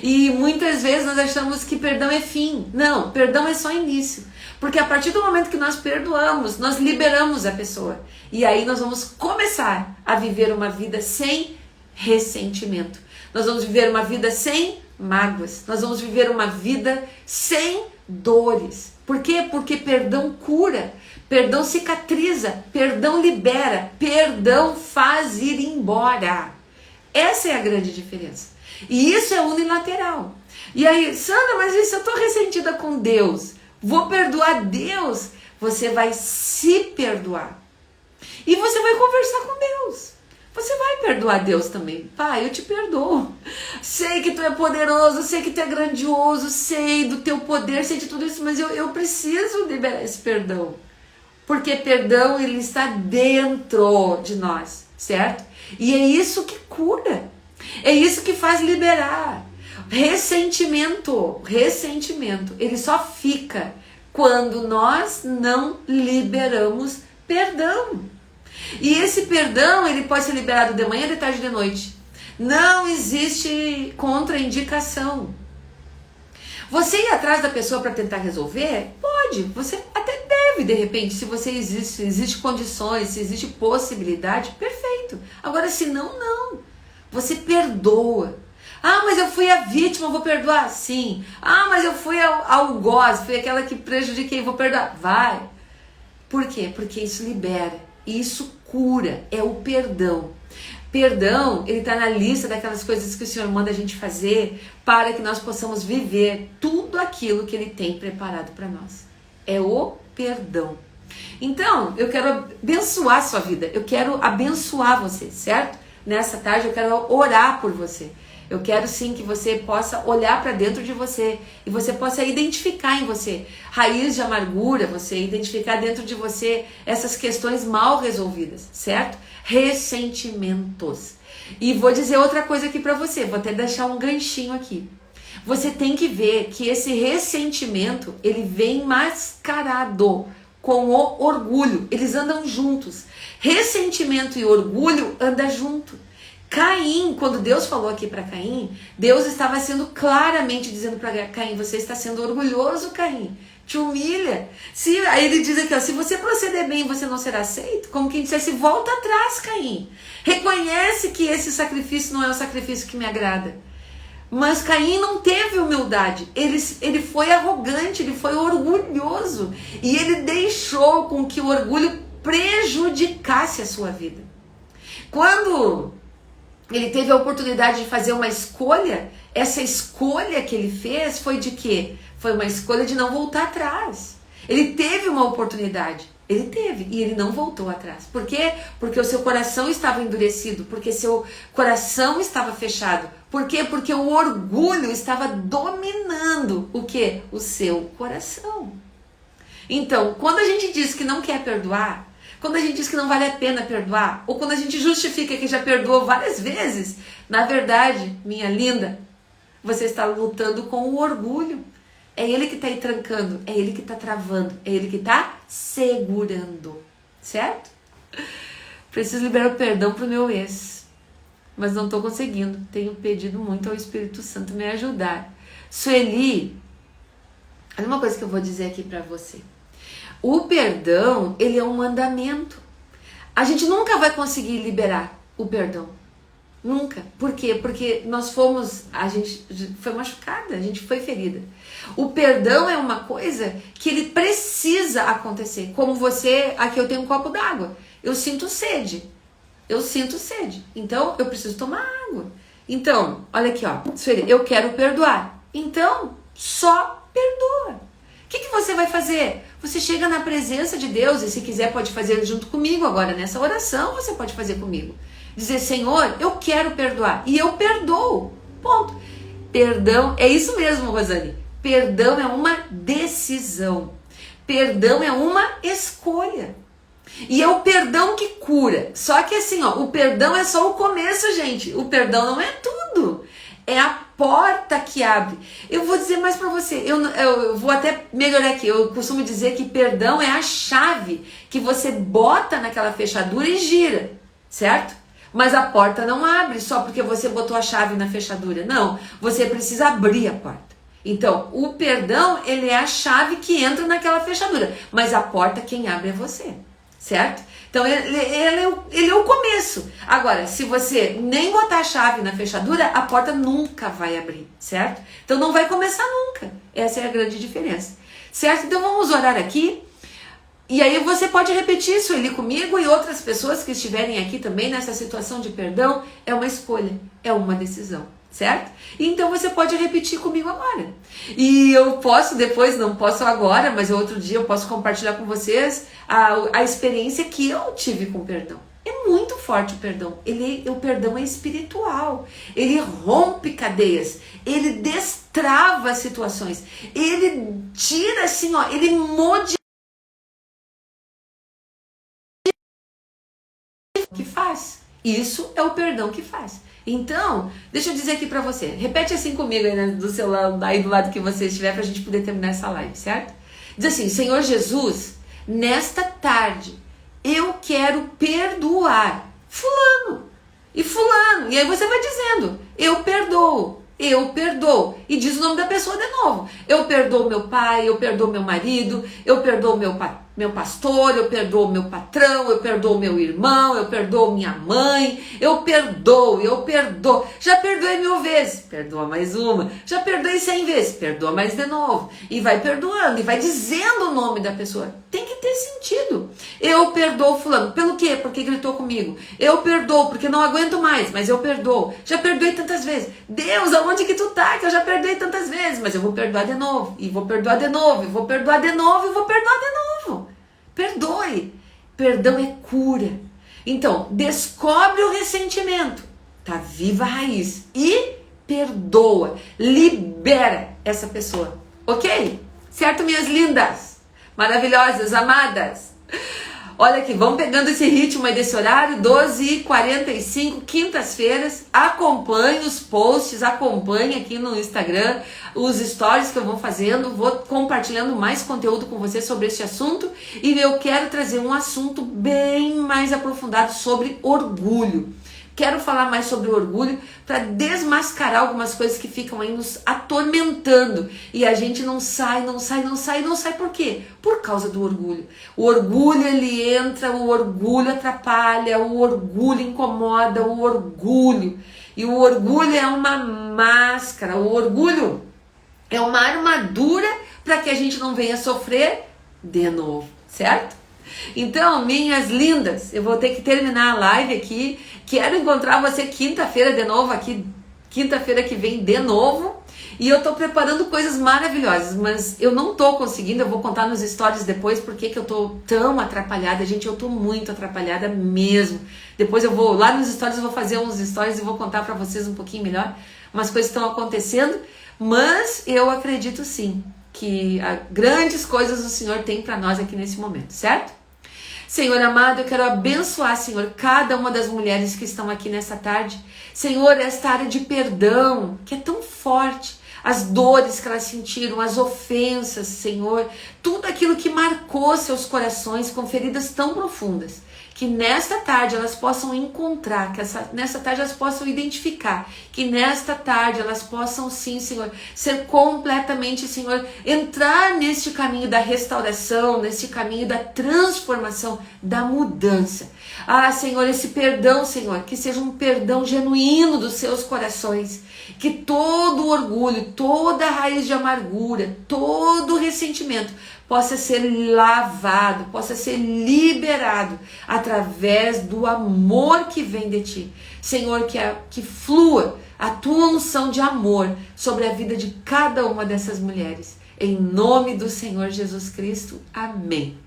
E muitas vezes nós achamos que perdão é fim. Não, perdão é só início. Porque a partir do momento que nós perdoamos, nós liberamos a pessoa. E aí nós vamos começar a viver uma vida sem ressentimento. Nós vamos viver uma vida sem mágoas. Nós vamos viver uma vida sem dores. Por quê? Porque perdão cura, perdão cicatriza, perdão libera, perdão faz ir embora. Essa é a grande diferença. E isso é unilateral. E aí, Sandra, mas isso eu estou ressentida com Deus. Vou perdoar Deus. Você vai se perdoar. E você vai conversar com Deus. Você vai perdoar Deus também. Pai, eu te perdoo. Sei que tu é poderoso, sei que tu é grandioso, sei do teu poder, sei de tudo isso, mas eu preciso liberar esse perdão. Porque perdão, ele está dentro de nós, certo? E é isso que cura. É isso que faz liberar. Ressentimento, ele só fica quando nós não liberamos perdão. E esse perdão, ele pode ser liberado de manhã, de tarde, de noite. Não existe contraindicação. Você ir atrás da pessoa para tentar resolver? Pode, você até deve, de repente, se você existe condições, se existe possibilidade, perfeito. Agora, se não, não. Você perdoa. Mas eu fui a vítima, vou perdoar? Sim. Mas eu fui ao algoz, fui aquela que prejudiquei, vou perdoar? Vai. Por quê? Porque isso libera, isso cura, é o perdão. Perdão, ele está na lista daquelas coisas que o Senhor manda a gente fazer para que nós possamos viver tudo aquilo que Ele tem preparado para nós. É o perdão. Então, eu quero abençoar a sua vida, eu quero abençoar você, certo? Nessa tarde eu quero orar por você. Eu quero sim que você possa olhar para dentro de você e você possa identificar em você raiz de amargura, você identificar dentro de você essas questões mal resolvidas, certo? Ressentimentos. E vou dizer outra coisa aqui para você, vou até deixar um ganchinho aqui. Você tem que ver que esse ressentimento, ele vem mascarado com o orgulho, eles andam juntos. Ressentimento e orgulho andam junto. Caim, quando Deus falou aqui para Caim, Deus estava sendo claramente dizendo para Caim, você está sendo orgulhoso, Caim, te humilha. Aí ele diz aqui, ó, se você proceder bem, você não será aceito, como quem dissesse, volta atrás, Caim. Reconhece que esse sacrifício não é o sacrifício que me agrada. Mas Caim não teve humildade, ele foi arrogante, ele foi orgulhoso, e ele deixou com que o orgulho prejudicasse a sua vida. Quando ele teve a oportunidade de fazer uma escolha, essa escolha que ele fez foi de quê? Foi uma escolha de não voltar atrás. Ele teve uma oportunidade, ele teve, e ele não voltou atrás. Por quê? Porque o seu coração estava endurecido, porque seu coração estava fechado. Por quê? Porque o orgulho estava dominando o quê? O seu coração. Então, quando a gente diz que não quer perdoar, quando a gente diz que não vale a pena perdoar, ou quando a gente justifica que já perdoou várias vezes, na verdade, minha linda, você está lutando com o orgulho. É ele que está aí trancando, é ele que está travando, é ele que está segurando, certo? Preciso liberar o perdão para o meu ex, mas não estou conseguindo. Tenho pedido muito ao Espírito Santo me ajudar. Sueli, olha uma coisa que eu vou dizer aqui para você. O perdão, ele é um mandamento. A gente nunca vai conseguir liberar o perdão. Nunca. Por quê? Porque a gente foi machucada, a gente foi ferida. O perdão é uma coisa que ele precisa acontecer. Como você, aqui eu tenho um copo d'água. Eu sinto sede. Então, eu preciso tomar água. Então, olha aqui, ó. Eu quero perdoar. Então, só perdoa. O que você vai fazer? Você chega na presença de Deus e se quiser pode fazer junto comigo agora. Nessa oração você pode fazer comigo. Dizer, Senhor, eu quero perdoar. E eu perdoo. Ponto. Perdão, é isso mesmo, Rosane. Perdão é uma decisão. Perdão é uma escolha. E é o perdão que cura. Só que assim, ó, o perdão é só o começo, gente. O perdão não é tudo. É a porta que abre. Eu vou dizer mais pra você. Eu vou até melhorar aqui. Eu costumo dizer que perdão é a chave que você bota naquela fechadura e gira. Certo? Mas a porta não abre só porque você botou a chave na fechadura. Não. Você precisa abrir a porta. Então, o perdão, ele é a chave que entra naquela fechadura. Mas a porta, quem abre é você. Certo? Então ele é o começo. Agora, se você nem botar a chave na fechadura, a porta nunca vai abrir, certo? Então não vai começar nunca. Essa é a grande diferença, certo? Então vamos orar aqui. E aí você pode repetir isso ali comigo e outras pessoas que estiverem aqui também nessa situação de perdão. É uma escolha, é uma decisão, certo? Então você pode repetir comigo agora. E eu posso depois, não posso agora, mas outro dia eu posso compartilhar com vocês a experiência que eu tive com o perdão. É muito forte o perdão. O perdão é espiritual. Ele rompe cadeias. Ele destrava situações. Ele tira assim, ó, ele modifica o que faz. Isso é o perdão que faz. Então, deixa eu dizer aqui pra você. Repete assim comigo aí, né, do seu lado, aí do lado que você estiver, pra gente poder terminar essa live, certo? Diz assim, Senhor Jesus, nesta tarde, eu quero perdoar fulano e fulano. E aí você vai dizendo, eu perdoo eu perdoo. E diz o nome da pessoa de novo. Eu perdoo meu pai, eu perdoo meu marido, eu perdoo meu pastor, eu perdoo meu patrão, eu perdoo meu irmão, eu perdoo minha mãe, eu perdoo. Já perdoei 1000 vezes, perdoa mais uma. Já perdoei 100 vezes, perdoa mais de novo. E vai perdoando, e vai dizendo o nome da pessoa. Tem que ter sentido. Eu perdoo fulano. Pelo quê? Porque gritou comigo. Eu perdoo porque não aguento mais, mas eu perdoo. Já perdoei tantas vezes. Deus, aonde que tu tá? Que eu já perdoei tantas vezes, mas eu vou perdoar de novo. E vou perdoar de novo, e vou perdoar de novo, e vou perdoar de novo. Perdoe. Perdão é cura. Então, descobre o ressentimento. Tá viva a raiz. E perdoa. Libera essa pessoa. Ok? Certo, minhas lindas? Maravilhosas, amadas? Olha aqui, vamos pegando esse ritmo aí desse horário, 12h45, quintas-feiras. Acompanhe os posts, acompanhe aqui no Instagram os stories que eu vou fazendo. Vou compartilhando mais conteúdo com você sobre esse assunto. E eu quero trazer um assunto bem mais aprofundado sobre orgulho. Quero falar mais sobre o orgulho para desmascarar algumas coisas que ficam aí nos atormentando. E a gente não sai. Por quê? Por causa do orgulho. O orgulho, ele entra, o orgulho atrapalha, o orgulho incomoda, o orgulho. E o orgulho é uma máscara, o orgulho é uma armadura para que a gente não venha sofrer de novo, certo? Então, minhas lindas, eu vou ter que terminar a live aqui. Quero encontrar você quinta-feira de novo aqui, quinta-feira que vem de novo. E eu tô preparando coisas maravilhosas, mas eu não tô conseguindo. Eu vou contar nos stories depois porque que eu tô tão atrapalhada. Gente, eu tô muito atrapalhada mesmo. Depois eu vou lá nos stories, eu vou fazer uns stories e vou contar pra vocês um pouquinho melhor. Umas coisas estão acontecendo, mas eu acredito sim que grandes coisas o Senhor tem pra nós aqui nesse momento, certo? Senhor amado, eu quero abençoar, Senhor, cada uma das mulheres que estão aqui nessa tarde. Senhor, esta área de perdão, que é tão forte, as dores que elas sentiram, as ofensas, Senhor, tudo aquilo que marcou seus corações com feridas tão profundas. Que nesta tarde elas possam encontrar, nesta tarde elas possam identificar, que nesta tarde elas possam sim, Senhor, ser completamente, Senhor, entrar neste caminho da restauração, neste caminho da transformação, da mudança. Ah, Senhor, esse perdão, Senhor, que seja um perdão genuíno dos seus corações, que todo o orgulho, toda a raiz de amargura, todo o ressentimento possa ser lavado, possa ser liberado através do amor que vem de ti. Senhor, que flua a tua unção de amor sobre a vida de cada uma dessas mulheres. Em nome do Senhor Jesus Cristo. Amém.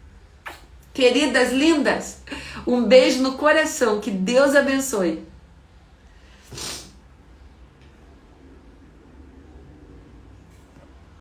Queridas lindas, um beijo no coração. Que Deus abençoe.